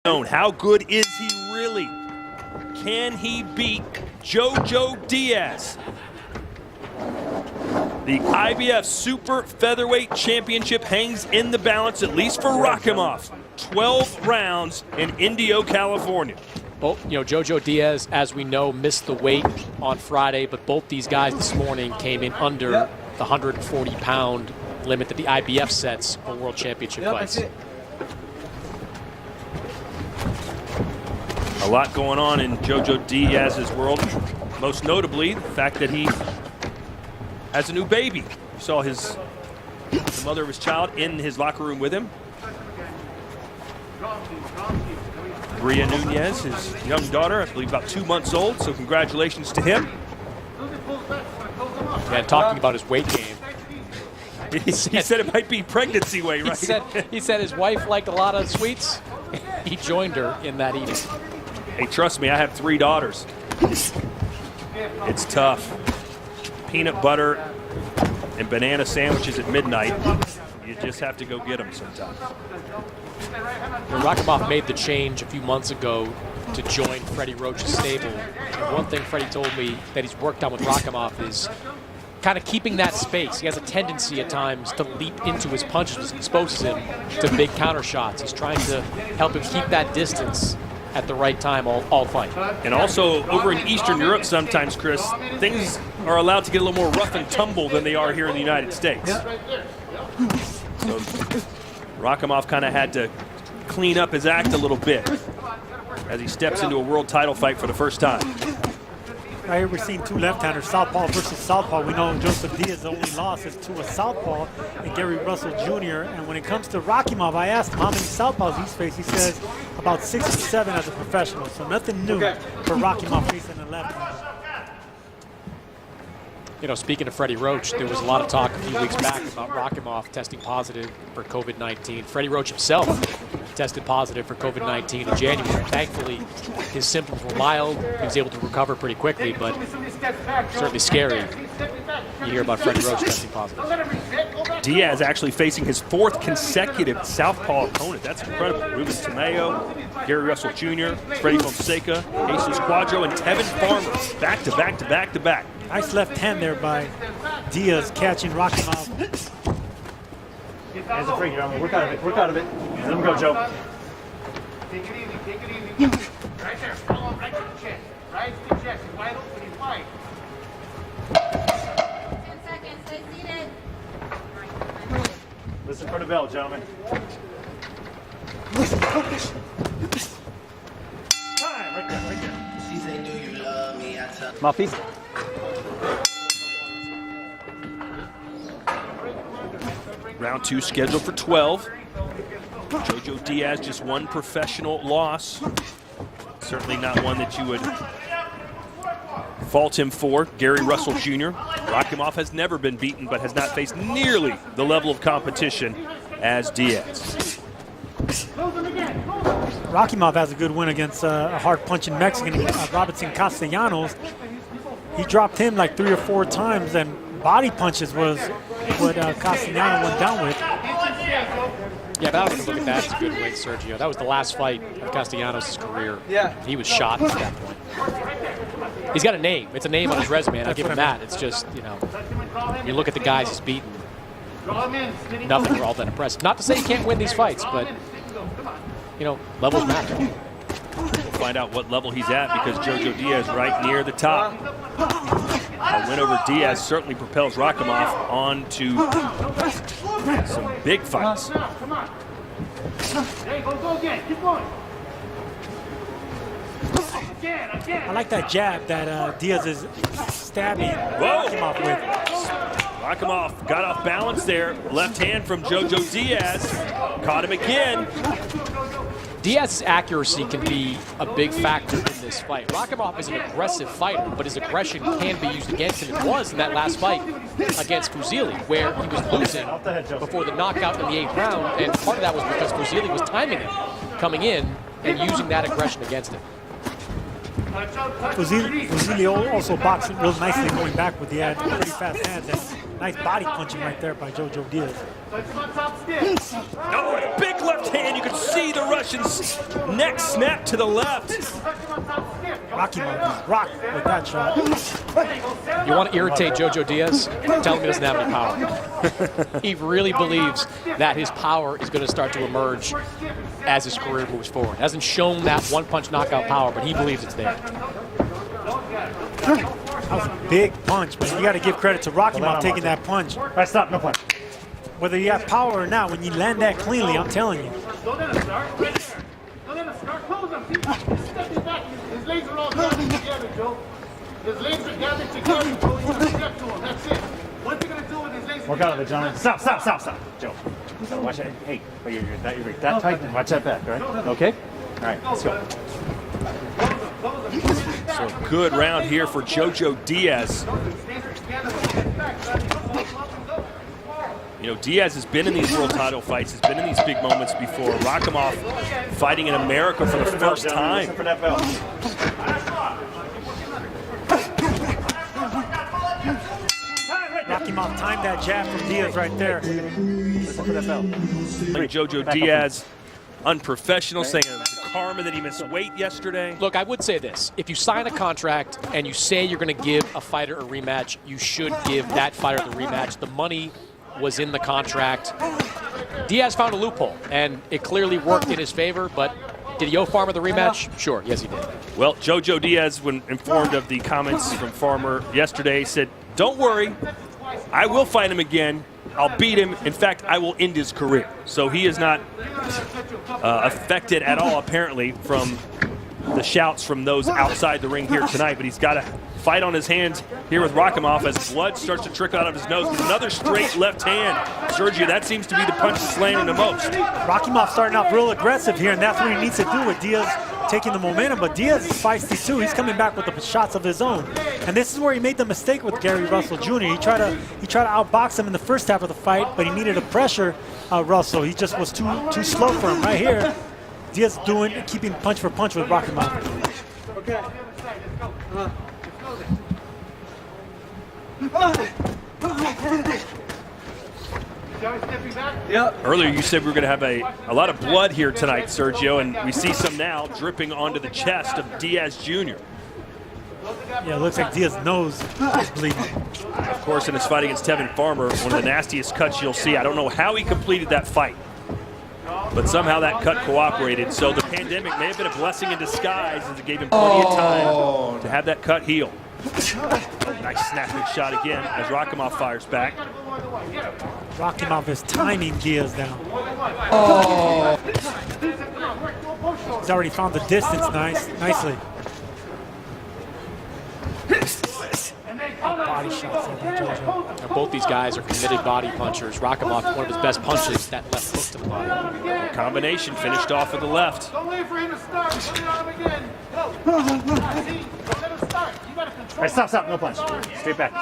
How good is he really? Can he beat JoJo Diaz? The IBF Super Featherweight Championship hangs in the balance, at least for Rachimov. 12 rounds in Indio, California. Well, JoJo Diaz, as we know, missed the weight on Friday, but both these guys this morning came in under the 140-pound limit that the IBF sets for World Championship fights. A lot going on in JoJo Diaz's world, most notably the fact that he has a new baby. You saw the mother of his child in his locker room with him. Bria Nunez, his young daughter, I believe about 2 months old, so congratulations to him. Yeah, talking about his weight gain. He said it might be pregnancy weight, right? He said his wife liked a lot of sweets. He joined her in that eating. Hey, trust me, I have 3 daughters. It's tough. Peanut butter and banana sandwiches at midnight. You just have to go get them sometimes. Rachimov made the change a few months ago to join Freddie Roach's stable. And one thing Freddie told me that he's worked on with Rachimov is kind of keeping that space. He has a tendency at times to leap into his punches, which exposes him to big counter shots. He's trying to help him keep that distance at the right time all fight. And also over in Eastern Europe sometimes, Chris, things are allowed to get a little more rough and tumble than they are here in the United States. So Rachimov kind of had to clean up his act a little bit as he steps into a world title fight for the first time. Right here we're seeing 2 left-handers, southpaw versus southpaw. We know Joseph Diaz's only loss is to a southpaw and Gary Russell Jr. And when it comes to Rachimov, I asked him how many southpaws he's faced. He says about 6 or 7 as a professional. So nothing new for Rachimov facing a left-hander. Speaking of Freddie Roach, there was a lot of talk a few weeks back about Rachimov testing positive for COVID-19. Freddie Roach himself tested positive for COVID-19 in January. Thankfully, his symptoms were mild. He was able to recover pretty quickly, but certainly scary. You hear about Freddie Roach testing positive. Diaz actually facing his 4th consecutive southpaw opponent. That's incredible. Ruben Tamayo, Gary Russell Jr., Freddie Fonseca, Jesus Quadro, and Tevin Farmer. Back to back to back to back. Nice left hand there by Diaz catching Rachimov. Hands are free, Jeremy. Work out of it. Work out of it. Let him go, Joe. Take it easy. Take it easy. Right there. Follow right to the chest. Right to the chest. He's wide open. He's wide. 10 seconds. Stay seated. Listen for the bell, gentlemen. Time. Right there. Right there. She say, do you love me? I tell Mouthpiece. Round 2 scheduled for 12. JoJo Diaz just 1 professional loss. Certainly not one that you would fault him for. Gary Russell Jr. Rachimov has never been beaten, but has not faced nearly the level of competition as Diaz. Rachimov has a good win against a hard-punching Mexican, Robinson Castellanos. He dropped him like 3 or 4 times, and body punches was what Castellanos went down with. Yeah, but I was going to look at that as a good win, Sergio. That was the last fight of Castellanos' career. Yeah. He was shot at that point. He's got a name. It's a name on his resume, and I'll give him that. It's just, you look at the guys he's beaten, nothing were all that impressive. Not to say he can't win these fights, but, levels matter. We'll find out what level he's at because JoJo Diaz right near the top. A win over Diaz certainly propels Rachimov on to some big fights. Come on. Hey, go again. Keep going. Again. I like that jab that Diaz is stabbing Rachimov with. Rachimov got off balance there. Left hand from JoJo Diaz. Caught him again. Diaz's accuracy can be a big factor in this fight. Rachimov is an aggressive fighter, but his aggression can be used against him. It was in that last fight against Fuzili, where he was losing before the knockout in the 8th round, and part of that was because Fuzili was timing him, coming in and using that aggression against him. Fuzili also boxed real nicely going backward. He had pretty fast hands. And Nice body punching right there by JoJo Diaz. Oh, and a big left hand. You can see the Russian's neck snap to the left. Rachimov just rocked with that shot. You want to irritate JoJo Diaz? Tell him he doesn't have any power. He really believes that his power is going to start to emerge as his career moves forward. Hasn't shown that one-punch knockout power, but he believes it's there. That was a big punch, man. You got to give credit to Rachimov taking that punch. All right, stop. No punch. Whether you have power or not, when you land that cleanly, I'm telling you. His legs are all gathered together, Joe. His legs are gathered together, Joe. You just step to him. That's it. What's he going to do with his legs? Work out of it, gentlemen. Stop. Joe. So watch it. Hey, you're that tight. Watch that back, all right? Okay? All right, let's go. So a good round here for JoJo Diaz. You know, Diaz has been in these world title fights, has been in these big moments before. Rachimov fighting in America for the first time. Listen for that bell. Rachimov timed that jab from Diaz right there. Listen for that bell. JoJo Diaz, unprofessional, saying it was karma that he missed weight yesterday. Look, I would say this. If you sign a contract and you say you're going to give a fighter a rematch, you should give that fighter the rematch. The money was in the contract. Diaz found a loophole, and it clearly worked in his favor, but did he owe Farmer the rematch? Sure, yes he did. Well, JoJo Diaz, when informed of the comments from Farmer yesterday, said, don't worry, I will fight him again. I'll beat him. In fact, I will end his career. So he is not affected at all, apparently, from the shouts from those outside the ring here tonight, but he's got a fight on his hands here with Rachimov as blood starts to trickle out of his nose. Another straight left hand. Sergio, that seems to be the punch that's landing the most. Rachimov starting off real aggressive here, and that's what he needs to do with Diaz taking the momentum, but Diaz is feisty too. He's coming back with the shots of his own. And this is where he made the mistake with Gary Russell Jr. He tried to outbox him in the first half of the fight, but he needed to pressure Russell. He just was too slow for him. Right here, Diaz keeping punch for punch with Rachimov. Okay. Earlier you said we were going to have a lot of blood here tonight, Sergio, and we see some now dripping onto the chest of Diaz Jr. Yeah, it looks like Diaz's nose is bleeding. Of course, in his fight against Tevin Farmer, one of the nastiest cuts you'll see. I don't know how he completed that fight, but somehow that cut cooperated. So the pandemic may have been a blessing in disguise as it gave him plenty of time to have that cut heal. Nice snapping shot again as Rachimov fires back. Rachimov is timing Diaz down. He's already found the distance nicely. Body shots by JoJo. Now, both these guys are committed body punchers. Rachimov, one of his best punches, that left hook to the body. Combination finished off with the left. Don't wait for him to start. Put it on him again. Go. See? Don't let him start. You got to control. All right, stop. No punch. Straight back.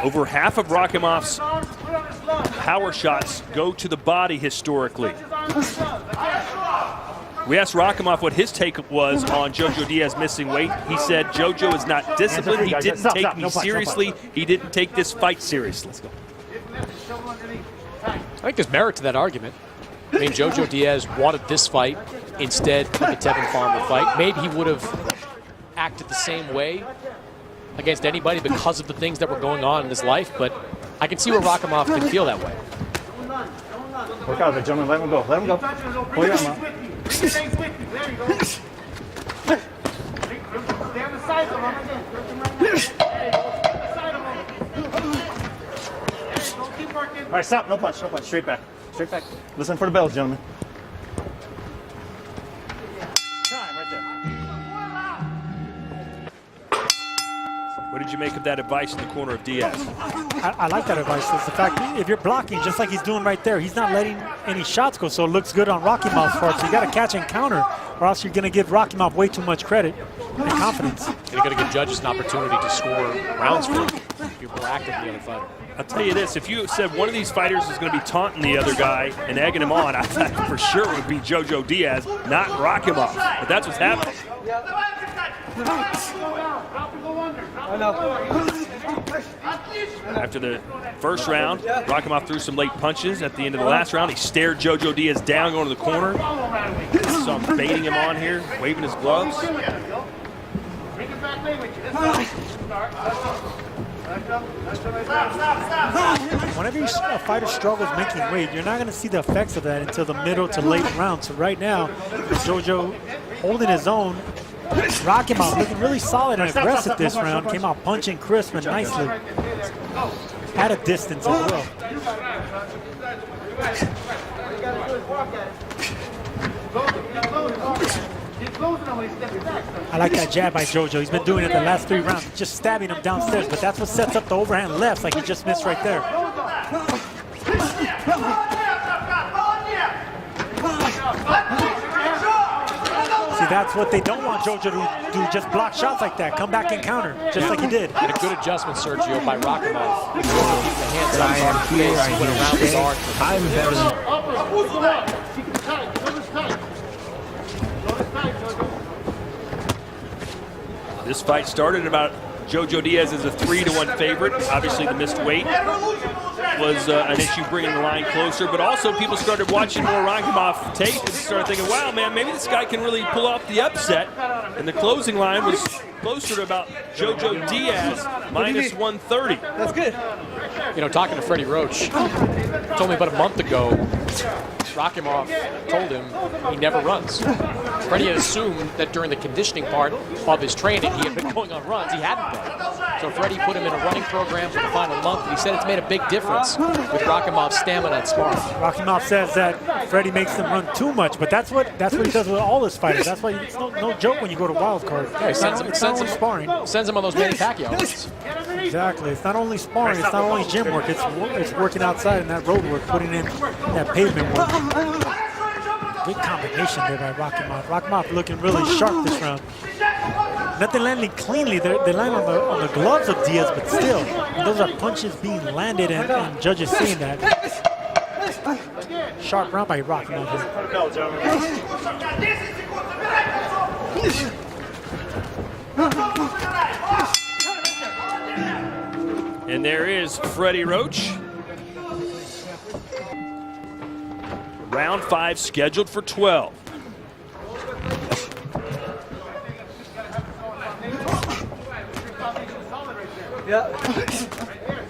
Over half of Rachimov's power shots go to the body historically. We asked Rachimov what his take was on JoJo Diaz missing weight. He said JoJo is not disciplined. He didn't take me seriously. He didn't take this fight seriously. Let's go. I think there's merit to that argument. I mean, JoJo Diaz wanted this fight instead of the Tevin Farmer fight. Maybe he would have acted the same way against anybody because of the things that were going on in his life, but I can see where Rachimov can feel that way. Work out of it, gentlemen. Let him go. Pull your arm out. There you go. Stay on the side of him again. Don't keep working. All right, stop. No punch. Straight back. Listen for the bells, gentlemen. Time right there. What did you make of that advice in the corner of Diaz? I like that advice. It's the fact if you're blocking, just like he's doing right there, he's not letting any shots go, so it looks good on Rachimov's part. So you got to catch and counter, or else you're going to give Rachimov way too much credit and confidence. You're going to give judges an opportunity to score rounds for him. You're more active than the other fighter. I'll tell you this, if you said one of these fighters is going to be taunting the other guy and egging him on, I thought for sure it would be Jojo Diaz, not Rachimov. But that's what's happening. After the first round, Rachimov threw some late punches. At the end of the last round, he stared Jojo Diaz down going to the corner. So I'm baiting him on here, waving his gloves. Whenever a fighter struggles making weight, you're not going to see the effects of that until the middle to late rounds. So right now, Jojo holding his own. Rachimov looking really solid and aggressive this round. Came out punching crisp and nicely. At a distance as well. I like that jab by Jojo. He's been doing it the last 3 rounds, just stabbing him downstairs, but that's what sets up the overhand lefts like he just missed right there. See, that's what they don't want Jojo to do, just block shots like that, come back and counter, just like he did. And a good adjustment, Sergio, by Rachimov. The hands up, I am here, I went around the guard. I'm better than... This fight started about Jojo Diaz as a 3-1 favorite. Obviously, the missed weight was an issue bringing the line closer, but also people started watching more Rachimov tape and started thinking, wow, man, maybe this guy can really pull off the upset. And the closing line was closer to about Jojo Diaz, minus 130. That's good. You know, talking to Freddie Roach, told me about a month ago, Rachimov told him he never runs. Freddie had assumed that during the conditioning part of his training, he had been going on runs. He hadn't been. So Freddie put him in a running program for the final month, and he said it's made a big difference with Rachimov's stamina and sparring. Rachimov says that Freddie makes them run too much, but that's what he does with all his fighters. That's why it's no joke when you go to wild card. Yeah, he sends him sparring. Sends him on those Manny Pacquiao runs. Exactly. It's not only sparring, it's not only gym work, it's working outside and that road work, putting in that pavement work. Big combination there by Rachimov. Rachimov looking really sharp this round. Nothing landing cleanly. They land on the gloves of Diaz, but still, those are punches being landed and judges seeing that. Sharp round by Rachimov here. And there is Freddie Roach. Round 5 scheduled for 12.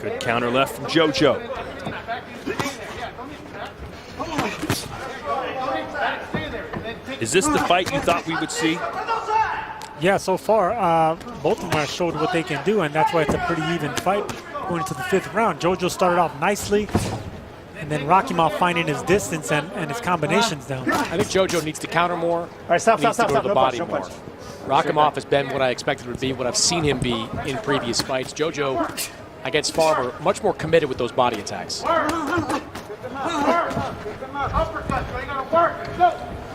Good counter left from Jojo. Is this the fight you thought we would see? Yeah, so far, both of them have showed what they can do, and that's why it's a pretty even fight going into the 5th round. Jojo started off nicely, and then Rachimov finding his distance and his combinations down. I think Jojo needs to counter more. All right, stop. Go to the body No more. punch. Rachimov has been what I expected him to be, what I've seen him be in previous fights. Jojo against Farmer, much more committed with those body attacks.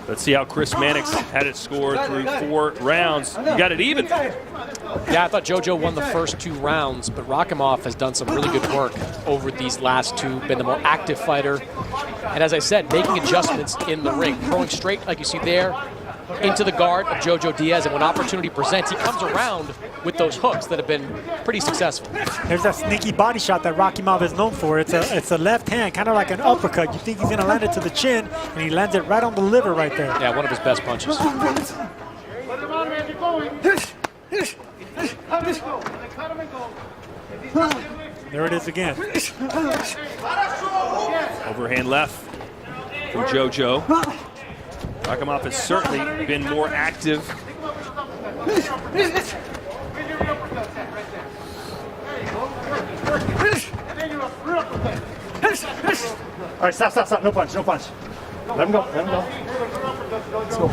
Let's see how Chris Mannix had it score through 4 rounds. You got it even. Yeah, I thought Jojo won the first 2 rounds, but Rachimov has done some really good work over these last 2, been the more active fighter. And as I said, making adjustments in the ring, throwing straight, like you see there, into the guard of Jojo Diaz, and when opportunity presents, he comes around with those hooks that have been pretty successful. There's that sneaky body shot that Rachimov is known for. It's a left hand, kind of like an uppercut. You think he's going to land it to the chin, and he lands it right on the liver right there. Yeah, one of his best punches. There it is again. Overhand left from Jojo. Rachimov has certainly been more active. All right, stop. No punch. Let him go. Let's go.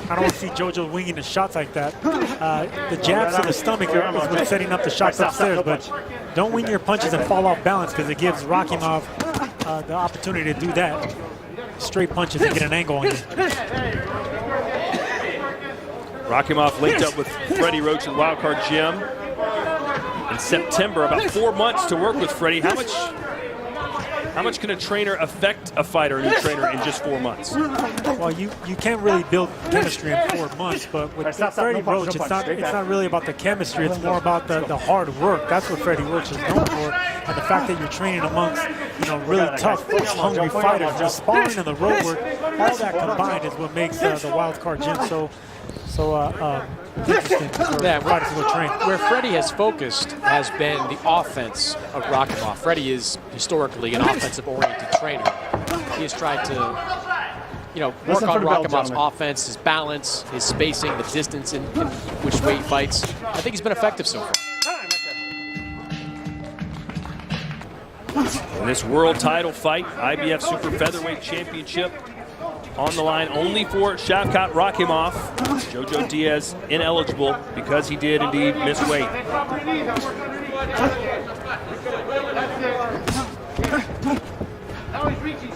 I don't want to see Jojo winging the shots like that. The jabs to the stomach is what's setting up the shots upstairs, but don't wing your punches and fall off balance because it gives Rachimov the opportunity to do that. Straight punches and get an angle on you. Rachimov linked up with Freddie Roach in the Wildcard Gym in September. About 4 months to work with Freddie. How much can a trainer affect a fighter, a new trainer, in just 4 months? Well, you can't really build chemistry in 4 months, but with Freddie Roach, it's not really about the chemistry. It's more about the hard work. That's what Freddie Roach is known for, and the fact that you're training amongst really tough, hungry fighters. The sparring and the road work, all that combined is what makes the wild card gym so interesting for fighters to go train. Where Freddie has focused has been the offense of Rachimov. Freddie is historically an offensive-oriented trainer. He has tried to, work on Rachimov's offense, his balance, his spacing, the distance in which way he fights. I think he's been effective so far. In this world title fight, IBF Super Featherweight Championship on the line only for Shavkat Rachimov. Jojo Diaz ineligible because he did indeed miss weight.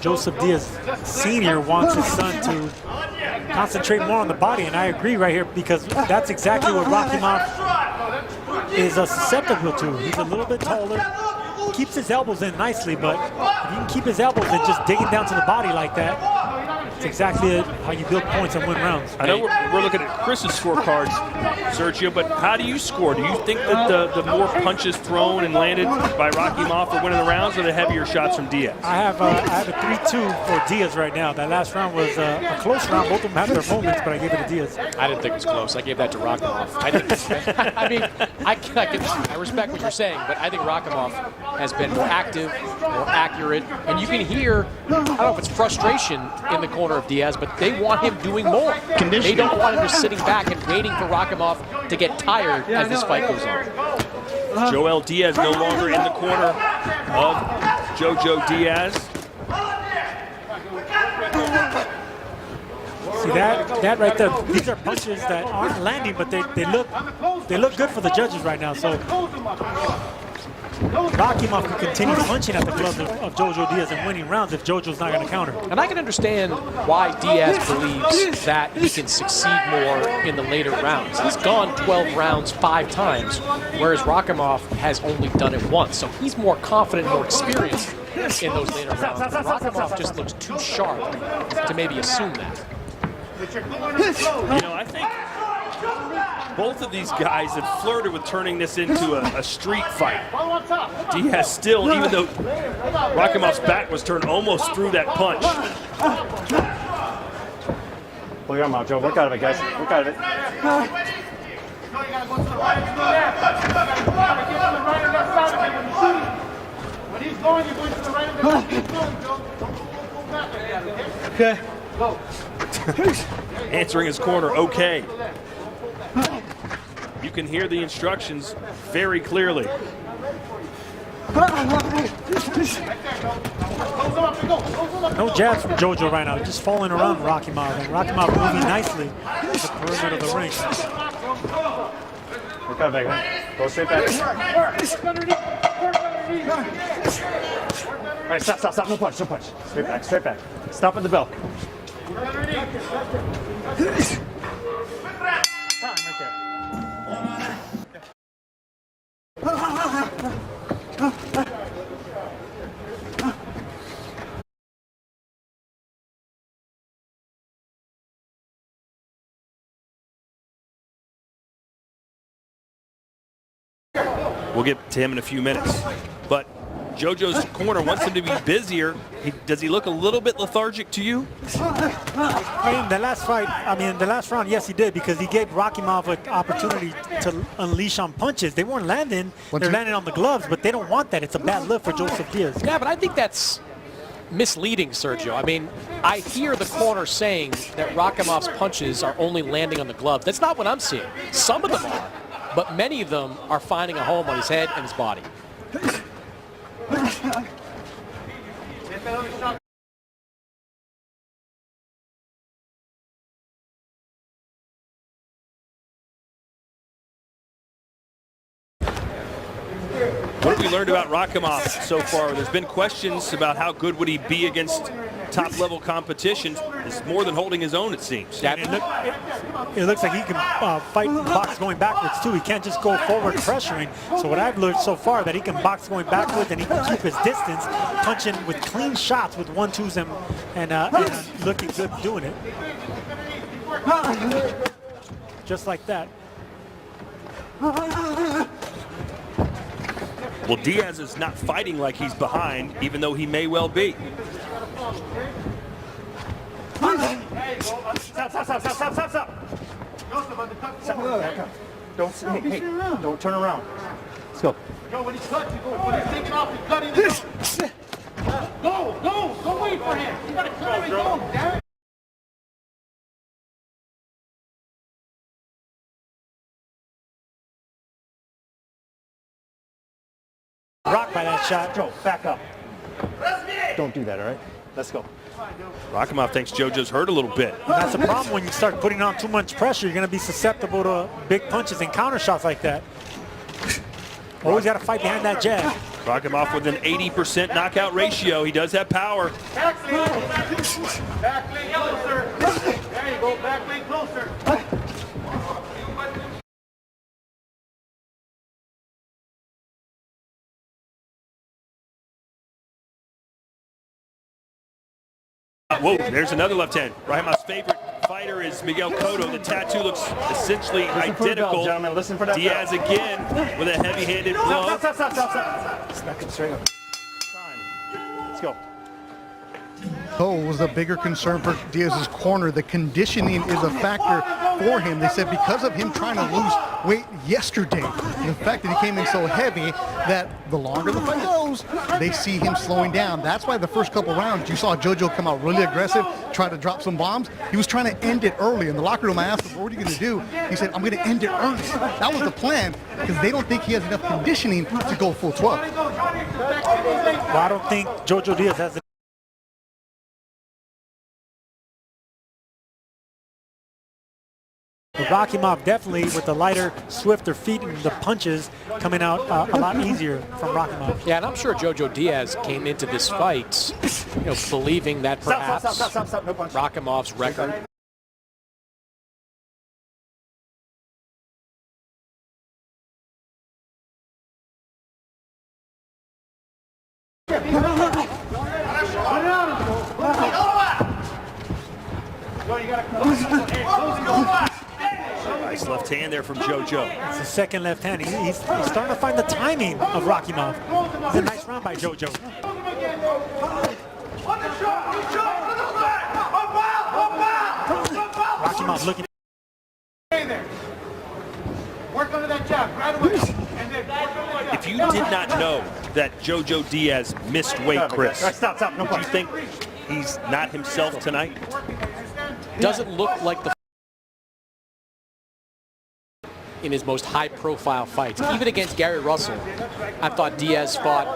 Joseph Diaz Sr. wants his son to concentrate more on the body, and I agree right here because that's exactly what Rachimov is susceptible to. He's a little bit taller, keeps his elbows in nicely, but if you can keep his elbows in just digging down to the body like that, it's exactly how you build points and win rounds. I know we're looking at Chris's scorecards, Sergio, but how do you score? Do you think that the more punches thrown and landed by Rachimov are winning the rounds, or the heavier shots from Diaz? I have a 3-2 for Diaz right now. That last round was a close round. Both of them had their moments, but I gave it to Diaz. I didn't think it was close. I gave that to Rachimov. I respect what you're saying, but I think Rachimov has been more active, more accurate, and you can hear, I don't know if it's frustration in the corner of Diaz, but they want him doing more. They don't want him just sitting back and waiting for Rachimov to get tired as this fight goes on. Joel Diaz no longer in the corner of Jojo Diaz. See that right there? These are punches that aren't landing, but they look good for the judges right now. So Rachimov can continue punching at the gloves of Jojo Diaz and winning rounds if Jojo's not going to counter. And I can understand why Diaz believes that he can succeed more in the later rounds. He's gone 12 rounds 5 times, whereas Rachimov has only done it once. So he's more confident, more experienced in those later rounds. But Rachimov just looks too sharp to maybe assume that. I think both of these guys have flirted with turning this into a street fight. Diaz still, even though Rachimov's back was turned almost through that punch. Pull your arm out, Joe. Work out of it, guys. Work out of it. When he's going, you're going to the right of the left. Keep going, Joe. Don't go back like that, okay? Go. Answering his corner, okay. You can hear the instructions very clearly. No jabs from Jojo right now, just falling around Rachimov, and Rachimov moving nicely at the perimeter of the ring. Work out back, man. Go straight back. All right, stop. No punch. Straight back. Stop at the bell. We'll get to him in a few minutes. But Jojo's corner wants him to be busier. Does he look a little bit lethargic to you? In the last round, yes, he did, because he gave Rachimov an opportunity to unleash on punches. They weren't landing. They're landing on the gloves, but they don't want that. It's a bad look for Joseph Diaz. Yeah, but I think that's misleading, Sergio. I mean, I hear the corner saying that Rachimov's punches are only landing on the gloves. That's not what I'm seeing. Some of them are, but many of them are finding a home on his head and his body. What are we learned about Rachimov so far? There's been questions about how good would he be against top-level competition. It's more than holding his own, it seems. Yeah, it looks like he can fight and box going backwards too. He can't just go forward pressuring. So what I've learned so far that he can box going backwards and he can keep his distance, punching with clean shots with 1-2s and looking good doing it. Just like that. Well, Diaz is not fighting like he's behind, even though he may well be. Stop. Don't turn around. Let's go. Yo, when he's cut, when he's taking off, he's cutting it. Go, wait for him. You gotta cut him and go, damn it. Rocked by that shot. Joe, back up. Don't do that, all right? Let's go. Rachimov thinks JoJo's hurt a little bit. And that's the problem when you start putting on too much pressure. You're going to be susceptible to big punches and counter shots like that. Always got to fight behind that jab. Rachimov with an 80% knockout ratio. He does have power. Back lane closer. There you go, back lane closer. Whoa, there's another left hand. Rahimov's favorite fighter is Miguel Cotto. The tattoo looks essentially identical. Gentlemen, listen for that. Diaz again with a heavy-handed blow. Stop. Smack him straight up. Time. Let's go. Was a bigger concern for Diaz's corner. The conditioning is a factor for him. They said because of him trying to lose weight yesterday, the fact that he came in so heavy that the longer the fight goes, they see him slowing down. That's why the first couple rounds you saw JoJo come out really aggressive, try to drop some bombs. He was trying to end it early. In the locker room, I asked him, what are you going to do? He said, I'm going to end it early. That was the plan because they don't think he has enough conditioning to go full 12. Well, I don't think JoJo Diaz has the Rachimov definitely with the lighter, swifter feet and the punches coming out a lot easier from Rachimov. Yeah, and I'm sure JoJo Diaz came into this fight, believing that perhaps Stop. No punch. Rachimov's record. Nice left hand there from JoJo. It's the second left hand. He's starting to find the timing of Rachimov. It's a nice round by JoJo. Rachimov looking. Work under that jab right away. And then work under that jab. If you did not know that JoJo Diaz missed weight, Chris, Stop. No do you punch. think he's not himself tonight? Doesn't look like the in his most high-profile fights. Even against Gary Russell, I thought Diaz fought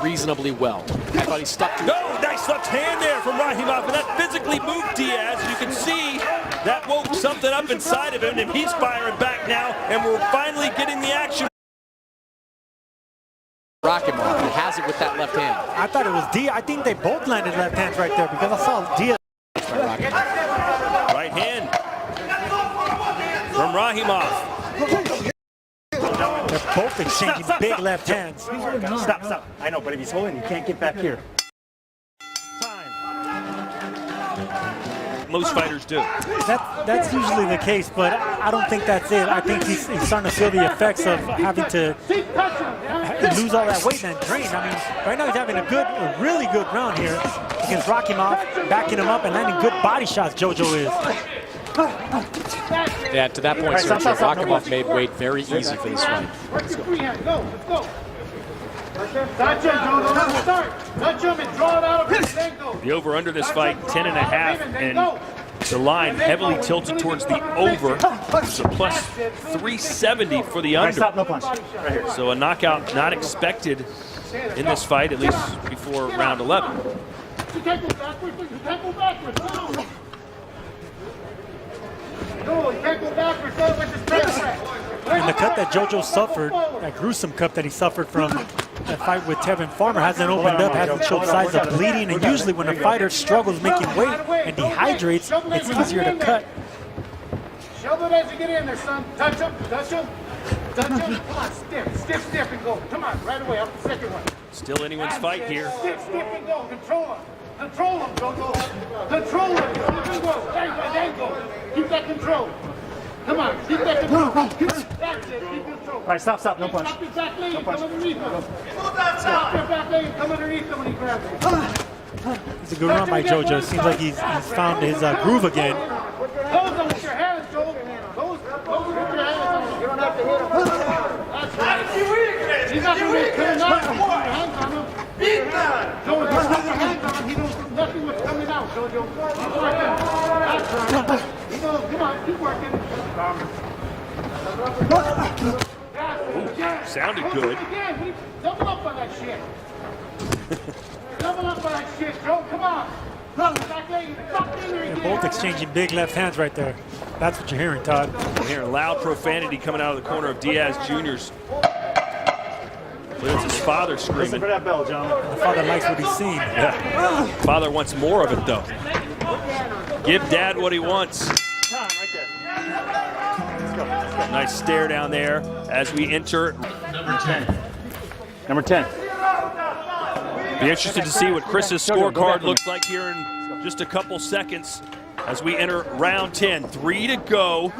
reasonably well. I thought he stuck to No, nice left hand there from Rachimov, and that physically moved Diaz. You can see that woke something up inside of him, and he's firing back now, and we're finally getting the action. Rachimov. He has it with that left hand. I thought it was Diaz. I think they both landed left hands right there because I saw Diaz. Right hand from Rachimov. They're both exchanging big left hands. Stop. I know, but if he's holding, you can't get back here. Most fighters do. That's usually the case, but I don't think that's it. I think he's starting to feel the effects of having to lose all that weight and drain. I mean, right now he's having a really good round here against Rachimov, backing him up and landing good body shots. JoJo is. Yeah, to that point, Sergio, Rachimov made weight very easy for this fight. Let's go. Touch him, Joe. Start. Touch him and draw it out of his ankle. The over-under this fight, 10.5, and the line heavily tilted towards the over. So plus 370 for the under. Stop, no punch. Right here. So a knockout not expected in this fight, at least before round 11. You can't go backwards. You can't go backwards. No, you can't go backwards. Go with the straight. And the cut that JoJo suffered, that gruesome cut that he suffered from that fight with Tevin Farmer hasn't opened up, hasn't showed signs of bleeding, and usually when a fighter struggles making weight and dehydrates, it's easier to cut. Shove it as you get in there, son. Touch him, touch him, touch him. Come on, stiff, and go. Come on, right away, up the second one. Still anyone's fight here. Stiff, and go. Control him. Control him, Jojo. Control him. There you go. There you go. Keep that control. Come on, keep that control. That's it, keep control. All right, stop. No punch. Stop your back leg and punch. come underneath him. Stop your back leg and come underneath him when he grabs it. It's a good run by JoJo. Seems like he's found his groove again. Close them with your hands, Joe. Close them with your hands. You don't have to hit him. That's right. He's not going to be coming out. Put your hands on him. Joe, if you put your hands on him, he knows nothing was coming out, Jojo. Keep working. That's right. He knows. Come on, keep working. Sounded good. Again, double up on that shit. Double up on that shit, Joe. Come on. Back leg, fuck in there They're again. both exchanging big left hands right there. That's what you're hearing, Todd. We're hearing loud profanity coming out of the corner of Diaz Jr.'s. There's his father Listen screaming. for that bell, John. The father likes what he's seen. Yeah. Father wants more of it, though. Give Dad what he wants. Time right there. Let's go. Nice stare down there as we enter. Number 10. Be interested to see what Chris's scorecard looks like here in just a couple seconds as we enter round 10. 3 to go.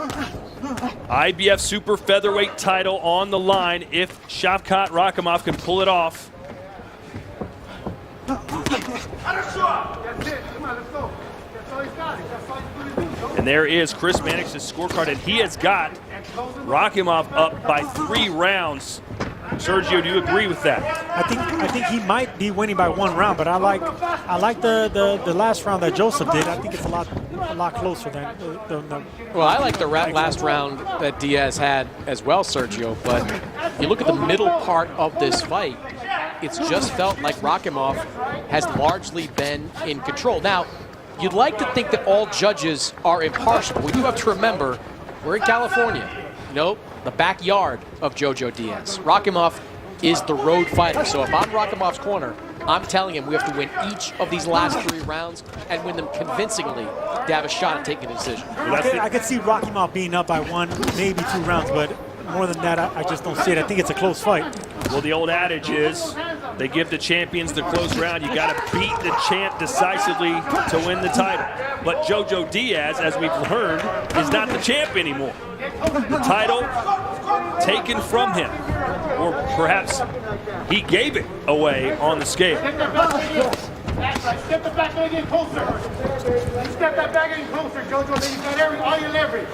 IBF super featherweight title on the line if Šavkat Rachimov can pull it off. That's it. Come on, let's go. That's all he's got. That's all he's going to do. And there is Chris Mannix's scorecard, and he has got Rachimov up by 3 rounds. Sergio, do you agree with that? I think he might be winning by 1 round, but I like the last round that Joseph did. I think it's a lot closer than the Well, I like the last round that Diaz had as well, Sergio, but you look at the middle part of this fight, it's just felt like Rachimov has largely been in control. Now, you'd like to think that all judges are impartial, but we do have to remember, we're in California. Nope, the backyard of Jojo Diaz. Rachimov is the road fighter, so if I'm Rachimov's corner, I'm telling him we have to win each of these last 3 rounds and win them convincingly to have a shot at taking a decision. I could see Rachimov being up by 1, maybe 2 rounds, but more than that, I just don't see it. I think it's a close fight. Well, the old adage is they give the champions the close round. You got to beat the champ decisively to win the title. But Jojo Diaz, as we've learned, is not the champ anymore. The title taken from him, or perhaps he gave it away on the scale. Step the back leg in closer. Step that back leg in closer, Jojo. Then you've got all your leverage.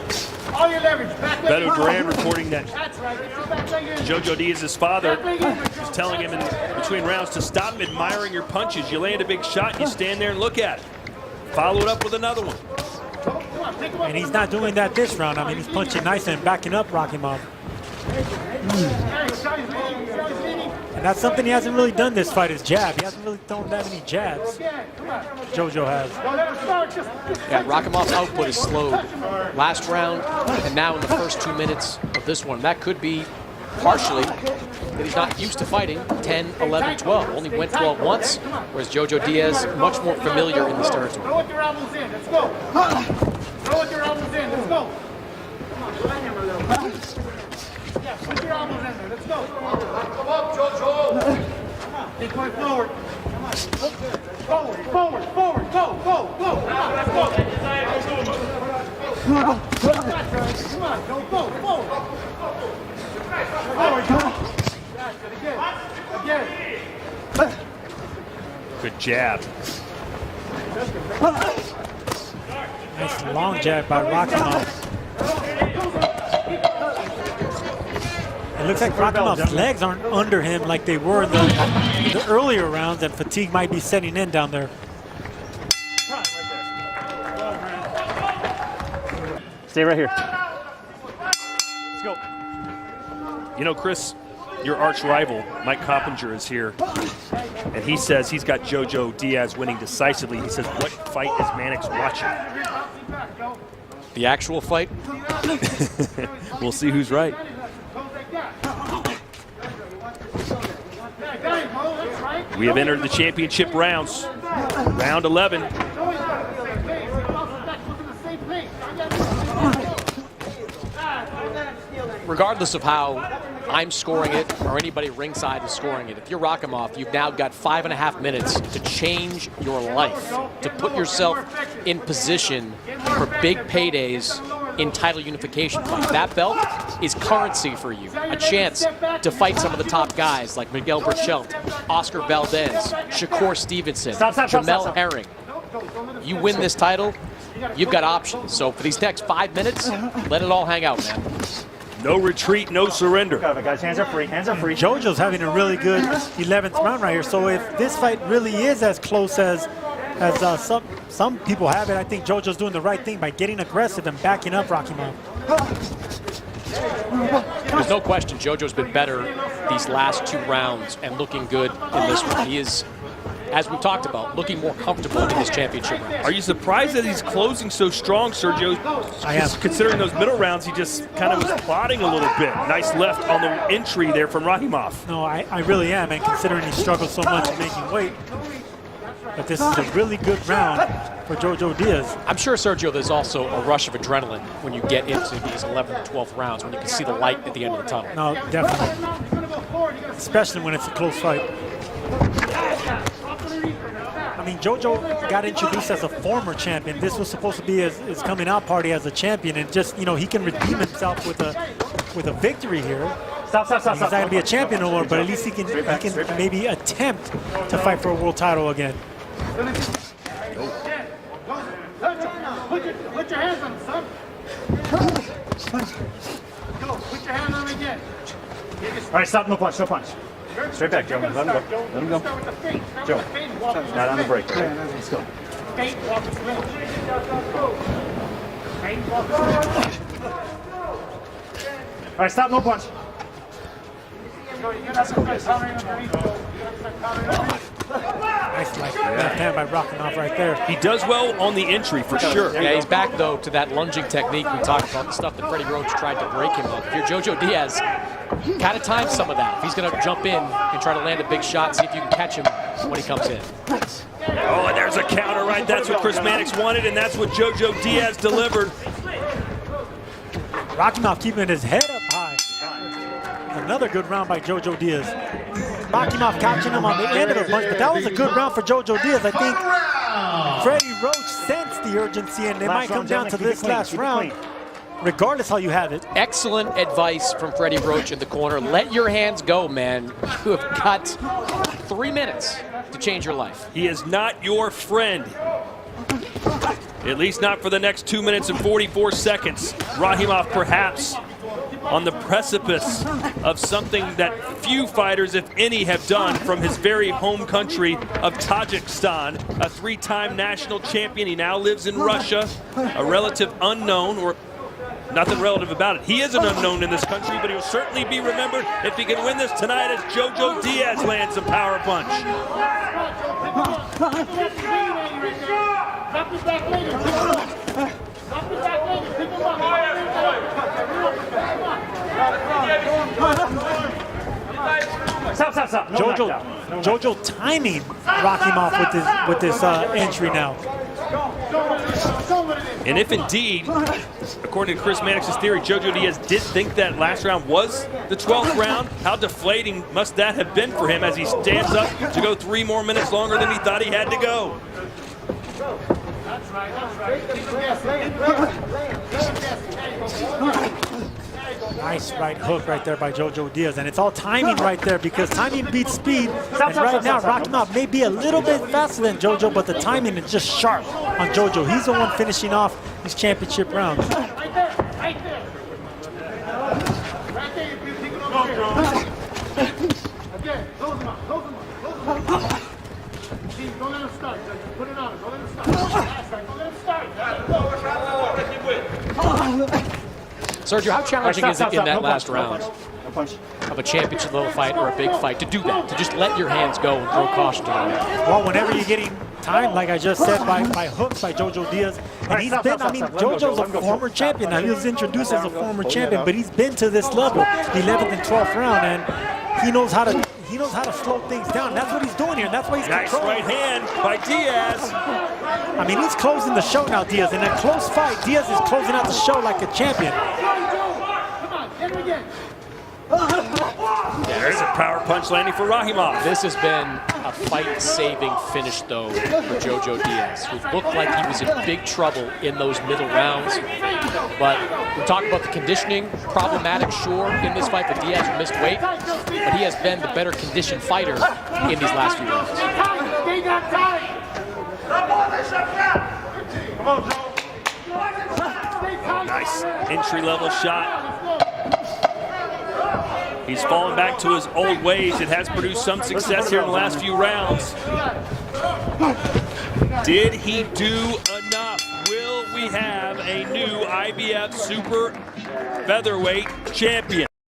All your leverage. Back leg Beto in. Duran reporting that That's right. Get your back leg in. Jojo Diaz's father is telling him in between rounds to stop admiring your punches. You land a big shot, you stand there and look at it. Follow it up with another one. And he's not doing that this round. I mean, he's punching nice and backing up Rachimov. And that's something he hasn't really done this fight, is jab. He hasn't really thrown that many jabs. Jojo has. Yeah, Rachimov's output is slowed last round and now in the first 2 minutes of this one. That could be partially that he's not used to fighting 10, 11, 12. Only went 12 once, whereas Jojo Diaz much more familiar in this territory. Throw with your elbows in. Let's go. Throw with your elbows in. Let's go. Yeah, put your elbows in there. Let's go. Come up, Jojo. Come on. Keep going forward. Come on. Forward. Go. Come on, let's go. Come on, go forward. Forward, come on. That's it again. Good jab. Nice long jab by Rachimov. It looks like Rachimov's legs aren't under him like they were in the earlier rounds, and fatigue might be setting in down there. Stay right here. Let's go. You know, Chris, your arch rival, Mike Coppinger, is here. And he says he's got Jojo Diaz winning decisively. He says, what fight is Mannix watching? The actual fight? We'll see who's right. We have entered the championship rounds. Round 11. Regardless of how I'm scoring it or anybody ringside is scoring it, if you're Rachimov, you've now got 5.5 minutes to change your life, to put yourself in position for big paydays in title unification fight. That belt is currency for you, a chance to fight some of the top guys like Miguel Berchelt, Oscar Valdez, Shakur Stevenson, Jamel Herring. You win this title, you've got options. So for these next 5 minutes, let it all hang out, man. No retreat, no surrender. Guys, hands are free, hands are free. JoJo's having a really good 11th round right here. So if this fight really is as close as some people have it, I think JoJo's doing the right thing by getting aggressive and backing up Rachimov. There's no question JoJo's been better these last 2 rounds and looking good in this one. He is, as we've talked about, looking more comfortable in this championship round. Are you surprised that he's closing so strong, Sergio? I am. Considering those middle rounds, he just kind of was plodding a little bit. Nice left on the entry there from Rachimov. No, I really am, and considering he struggled so much in making weight. But this is a really good round for Jojo Diaz. I'm sure, Sergio, there's also a rush of adrenaline when you get into these 11th and 12th rounds, when you can see the light at the end of the tunnel. No, definitely. Especially when it's a close fight. I mean, Jojo got introduced as a former champion. This was supposed to be his coming out party as a champion, and just, you know, he can redeem himself with a victory here. Stop. He's not going to be a champion no more, but at least he can maybe attempt to fight for a world title again. Put your hands on him, son. Go, put your hands on him again. All right, stop, no punch, no punch. Straight back, Joe. Let him go. Let him go. Joe, not on the break. Okay? Let's go. All right, stop, no punch. Nice left hand by Rachimov right there. He does well on the entry for sure. Yeah, he's back, though, to that lunging technique we talked about, the stuff that Freddie Roach tried to break him with. If you're Jojo Diaz, kind of time some of that. If he's going to jump in and try to land a big shot, see if you can catch him when he comes in. Oh, and there's a counter, right? That's what Chris Mannix wanted, and that's what Jojo Diaz delivered. Rachimov keeping his head up high. Another good round by Jojo Diaz. Rachimov catching him on the end of the punch, but that was a good round for Jojo Diaz. I think Freddie Roach sensed the urgency, and they might come down to this last round, regardless how you have it. Excellent advice from Freddie Roach in the corner. Let your hands go, man. You have got 3 minutes to change your life. He is not your friend. At least not for the next 2 minutes and 44 seconds. Rachimov perhaps on the precipice of something that few fighters, if any, have done from his very home country of Tajikistan. A 3-time national champion. He now lives in Russia, a relative unknown, or nothing relative about it. He is an unknown in this country, but he'll certainly be remembered if he can win this tonight as Jojo Diaz lands a power punch. Drop his back leg and pick him up. Drop his back leg and pick him up. Stop. No Jojo timing Rachimov with this entry now. And if indeed, according to Chris Mannix's theory, Jojo Diaz did think that last round was the 12th round, how deflating must that have been for him as he stands up to go 3 more minutes longer than he thought he had to go. That's right. Nice right hook right there by Jojo Diaz, and it's all timing right there because timing beats speed. And right now, Rachimov may be a little bit faster than Jojo, but the timing is just sharp on Jojo. He's the one finishing off these championship rounds. Right there. Right there, you pick him up. Again, close him up. See, don't let him start. Put it on him. Don't let him start. Don't let him start. Sergio, how challenging is it in that last round No punch. of a championship level fight or a big fight to do that, to just let your hands go and throw caution to the wind? Well, whenever you're getting timed, like I just said, by hooks by Jojo Diaz, and he's been, I mean, Jojo's a former champion. Now, he was introduced as a former champion, but he's been to this level, the 11th and 12th round, and he knows how to He knows how to slow things down. That's what he's doing here. And that's why he's Nice controlling. right hand by Diaz. I mean, he's closing the show now, Diaz. In that close fight, Diaz is closing out the show like a champion. Come on, get him again. There's a power punch landing for Rahimov. This has been a fight-saving finish, though, for Jojo Diaz, who looked like he was in big trouble in those middle rounds. But we're talking about the conditioning, problematic, sure, in this fight for Diaz, who missed weight. But he has been the better conditioned fighter in these last few rounds. Stay that tight. Come on, Joe. Nice entry-level shot. He's fallen back to his old ways. It has produced some success here in the last few rounds. Did he do enough? Will we have a new IBF Super Featherweight champion?